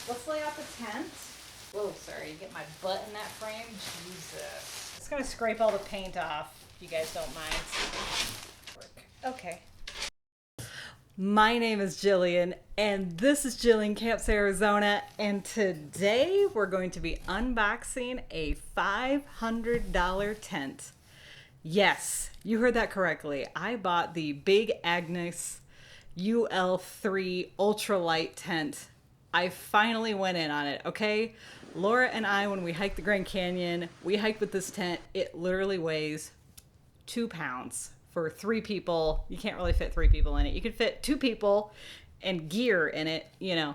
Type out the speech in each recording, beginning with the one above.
let's lay out the tent. Whoa, sorry, get my butt in that frame. Jesus. Just gonna scrape all the paint off, if you guys don't mind. Okay. My name is Jillian, and this is Jillian Camps Arizona, and today we're going to be unboxing a $500 tent. Yes, you heard that correctly. I bought the Big Agnes UL3 Ultralight tent. I finally went in on it, okay? Laura and I, when we hiked the Grand Canyon, we hiked with this tent. It literally weighs 2 pounds for 3 people. You can't really fit 3 people in it. You could fit 2 people and gear in it, you know.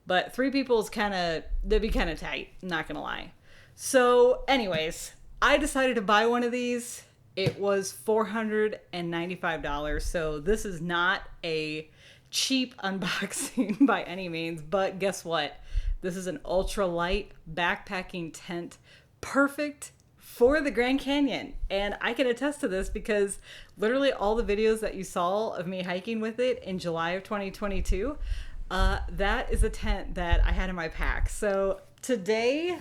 But 3 people is they'd be kind of tight, not gonna lie. So anyways, I decided to buy one of these. It was $495. So this is not a cheap unboxing by any means, but guess what? This is an ultralight backpacking tent, perfect for the Grand Canyon. And I can attest to this because literally all the videos that you saw of me hiking with it in July of 2022, that is a tent that I had in my pack. So today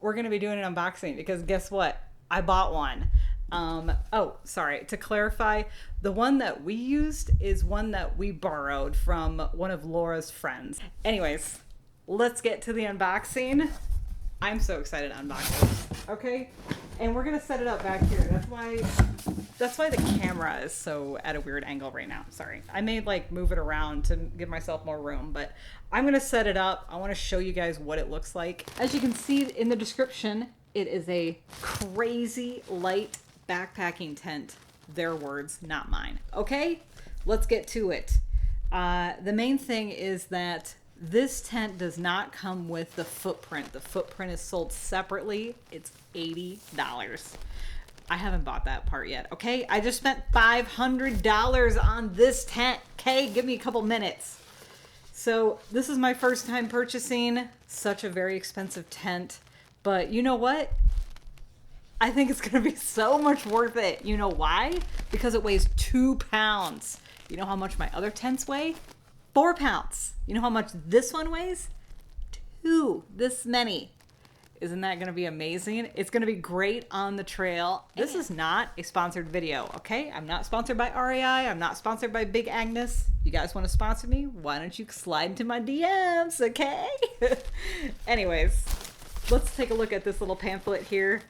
we're going to be doing an unboxing because guess what? I bought one. Oh, sorry. To clarify, the one that we used is one that we borrowed from one of Laura's friends. Anyways, let's get to the unboxing. I'm so excited to unbox this. Okay? And we're gonna set it up back here. That's why the camera is so at a weird angle right now. Sorry. I may like move it around to give myself more room, but I'm gonna set it up. I wanna show you guys what it looks like. As you can see in the description, it is a crazy light backpacking tent. Their words, not mine. Okay, let's get to it. The main thing is that this tent does not come with the footprint. The footprint is sold separately. It's $80. I haven't bought that part yet. Okay, I just spent $500 on this tent. Okay, give me a couple minutes. So this is my first time purchasing such a very expensive tent, but you know what? I think it's going to be so much worth it. You know why? Because it weighs 2 pounds. You know how much my other tents weigh? 4 pounds. You know how much this one weighs? 2. This many. Isn't that going to be amazing? It's going to be great on the trail. This is not a sponsored video, okay? I'm not sponsored by REI. I'm not sponsored by Big Agnes. You guys want to sponsor me? Why don't you slide into my DMs, okay? Anyways, let's take a look at this little pamphlet here.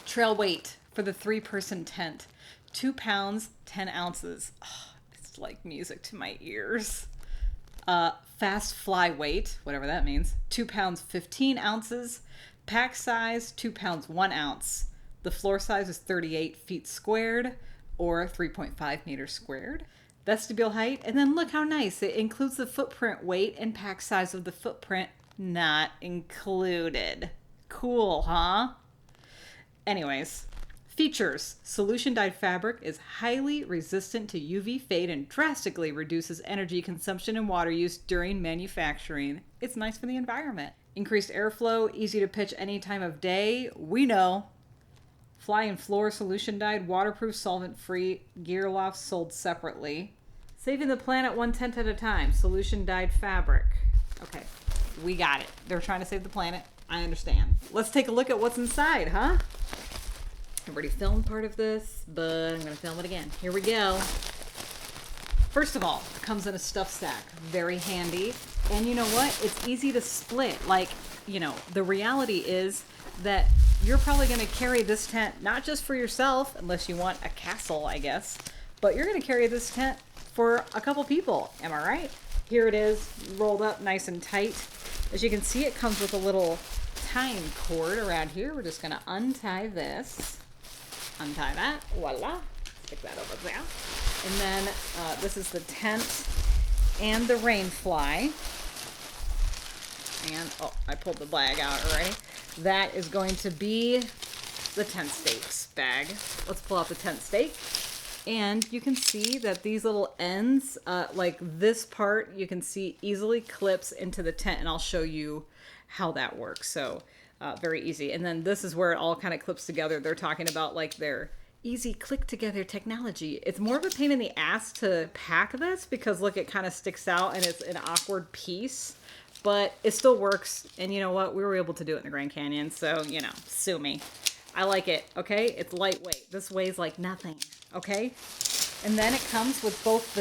Trail weight for the 3-person tent, 2 pounds, 10 ounces. Oh, it's like music to my ears. Fast fly weight, whatever that means, 2 pounds, 15 ounces. Pack size, 2 pounds, 1 ounce. The floor size is 38 feet squared or 3.5 meters squared. Vestibule height, and then look how nice. It includes the footprint weight and pack size of the footprint not included. Cool, huh? Anyways, features. Solution dyed fabric is highly resistant to UV fade and drastically reduces energy consumption and water use during manufacturing. It's nice for the environment. Increased airflow, easy to pitch any time of day. We know. Fly and floor solution dyed, waterproof, solvent free, gear lofts sold separately. Saving the planet one tent at a time. Solution dyed fabric. Okay, we got it. They're trying to save the planet. I understand. Let's take a look at what's inside, huh? I've already filmed part of this, but I'm going to film it again. Here we go. First of all, it comes in a stuff sack. Very handy. And you know what? It's easy to split. Like, you know, the reality is that you're probably going to carry this tent, not just for yourself, unless you want a castle, I guess, but you're going to carry this tent for a couple people. Am I right? Here it is, rolled up nice and tight. As you can see, it comes with a little tying cord around here. We're just going to untie this. Untie that. Voila. Stick that over there. And then this is the tent and the rain fly. And, oh, I pulled the bag out already. That is going to be the tent stakes bag. Let's pull out the tent stake. And you can see that these little ends, like this part, you can see easily clips into the tent. And I'll show you how that works. So very easy. And then this is where it all kind of clips together. They're talking about like their easy click together technology. It's more of a pain in the ass to pack this because look, it kind of sticks out and it's an awkward piece. but it still works. And you know what? We were able to do it in the Grand Canyon, so, you know, sue me. I like it, okay? It's lightweight. This weighs like nothing, okay? And then it comes with both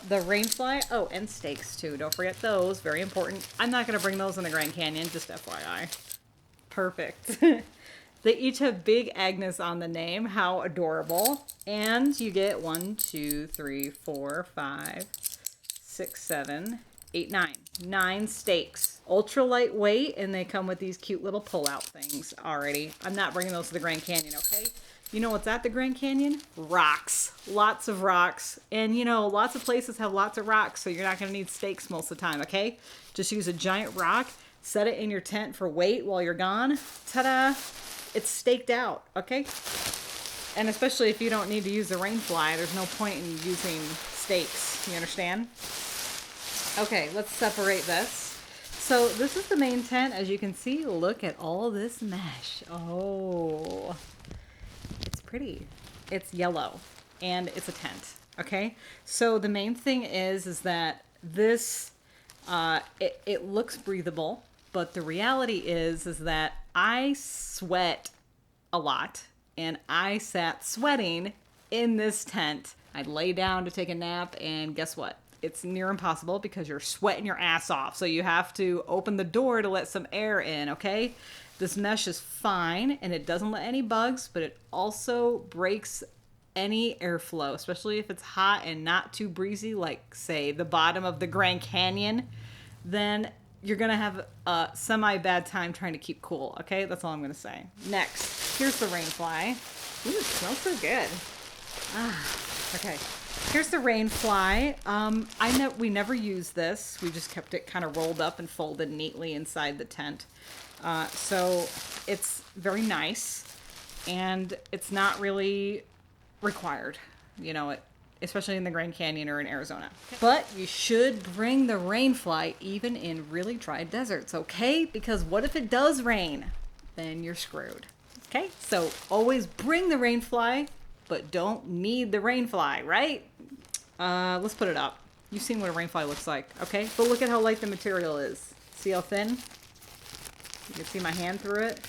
the rain fly, oh, and stakes too. Don't forget those, very important. I'm not gonna bring those in the Grand Canyon, just FYI. Perfect. They each have big Agnes on the name. How adorable. And you get 1, 2, 3, 4, 5, 6, 7, 8, 9. 9 stakes. Ultra lightweight, and they come with these cute little pull-out things already. I'm not bringing those to the Grand Canyon, okay? You know what's at the Grand Canyon? Rocks. Lots of rocks. And, you know, lots of places have lots of rocks, so you're not going to need stakes most of the time, okay? Just use a giant rock, set it in your tent for weight while you're gone. Ta-da! It's staked out, okay? And especially if you don't need to use the rain fly, there's no point in using stakes. You understand? Okay, let's separate this. So this is the main tent. As you can see, look at all this mesh. Oh, it's pretty. It's yellow and it's a tent. Okay. So the main thing is that this, it looks breathable, but the reality is that I sweat a lot and I sat sweating in this tent. I'd lay down to take a nap and guess what? It's near impossible because you're sweating your ass off. So you have to open the door to let some air in, okay? This mesh is fine and it doesn't let any bugs, but it also breaks any airflow, especially if it's hot and not too breezy, like say the bottom of the Grand Canyon, then you're gonna have a semi-bad time trying to keep cool, okay? That's all I'm gonna say. Next, here's the rain fly. Ooh, it smells so good. Okay. Here's the rain fly. We never used this. We just kept it kind of rolled up and folded neatly inside the tent. So it's very nice and it's not really required, you know, especially in the Grand Canyon or in Arizona. But you should bring the rain fly even in really dry deserts, okay? Because what if it does rain? Then you're screwed. Okay? So always bring the rain fly, but don't need the rain fly, right? Let's put it up. You've seen what a rain fly looks like, okay? But look at how light the material is. See how thin? You can see my hand through it.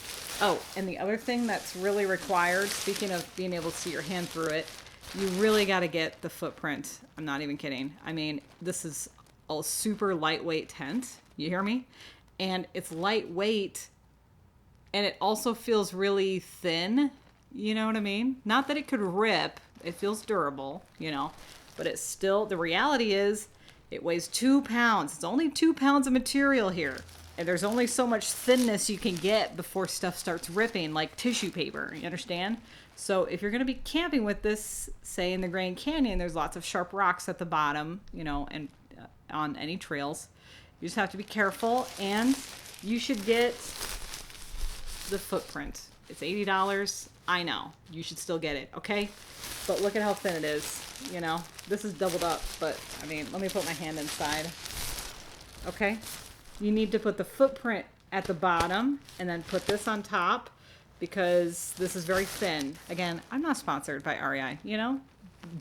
Oh, and the other thing that's really required, speaking of being able to see your hand through it, you really got to get the footprint. I'm not even kidding. I mean, this is a super lightweight tent. You hear me? And it's lightweight, and it also feels really thin. You know what I mean? Not that it could rip. It feels durable, you know. But it's still, the reality is, it weighs 2 pounds. It's only 2 pounds of material here. And there's only so much thinness you can get before stuff starts ripping, like tissue paper. You understand? So if you're going to be camping with this, say in the Grand Canyon, there's lots of sharp rocks at the bottom, you know, and on any trails. You just have to be careful, and you should get the footprint. It's $80. I know. You should still get it, okay? But look at how thin it is, you know? This is doubled up, but, I mean, let me put my hand inside. Okay? You need to put the footprint at the bottom, and then put this on top, because this is very thin. Again, I'm not sponsored by REI, you know?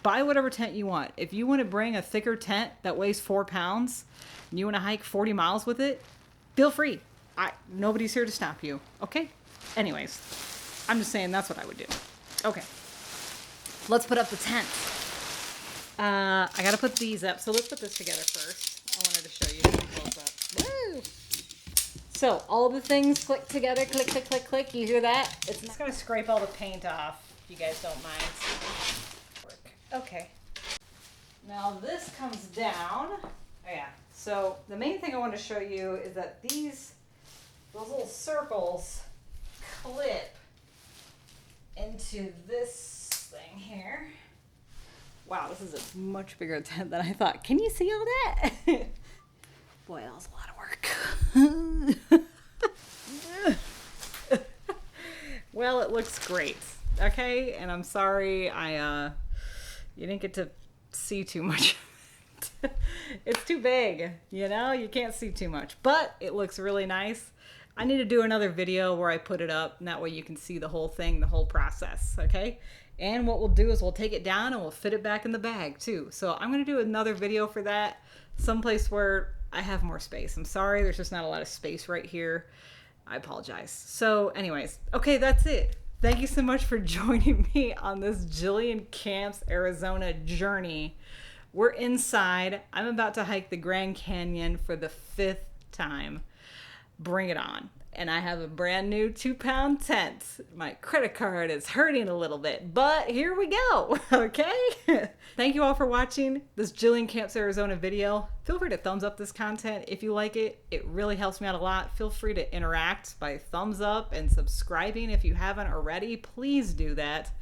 Buy whatever tent you want. If you want to bring a thicker tent that weighs 4 pounds, and you want to hike 40 miles with it, feel free. Nobody's here to stop you, okay? Anyways, I'm just saying that's what I would do. Okay. Let's put up the tent. I got to put these up, so let's put this together first. I wanted to show you close up. Woo! So, all the things click together, click, click, click, click. You hear that? It's just going to scrape all the paint off, if you guys don't mind. Okay. Now, this comes down. Oh, yeah. So, the main thing I want to show you is that those little circles clip into this thing here. Wow, this is a much bigger tent than I thought. Can you see all that? Boy, that was a lot of work. Well, it looks great. Okay, and I'm sorry you didn't get to see too much. It's too big, you know? You can't see too much, but it looks really nice. I need to do another video where I put it up, and that way you can see the whole thing, the whole process, okay? And what we'll do is we'll take it down and we'll fit it back in the bag too. So I'm going to do another video for that, someplace where I have more space. I'm sorry, there's just not a lot of space right here. I apologize. So anyways, okay, that's it. Thank you so much for joining me on this Jillian Camps, Arizona journey. We're inside. I'm about to hike the Grand Canyon for the 5th time. Bring it on. And I have a brand new 2-pound tent. My credit card is hurting a little bit, but here we go, okay? Thank you all for watching this Jillian Camps Arizona video. Feel free to thumbs up this content if you like it. It really helps me out a lot. Feel free to interact by thumbs up and subscribing if you haven't already. Please do that.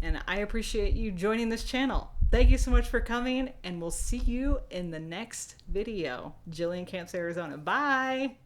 And I appreciate you joining this channel. Thank you so much for coming, and we'll see you in the next video. Jillian Camps Arizona. Bye.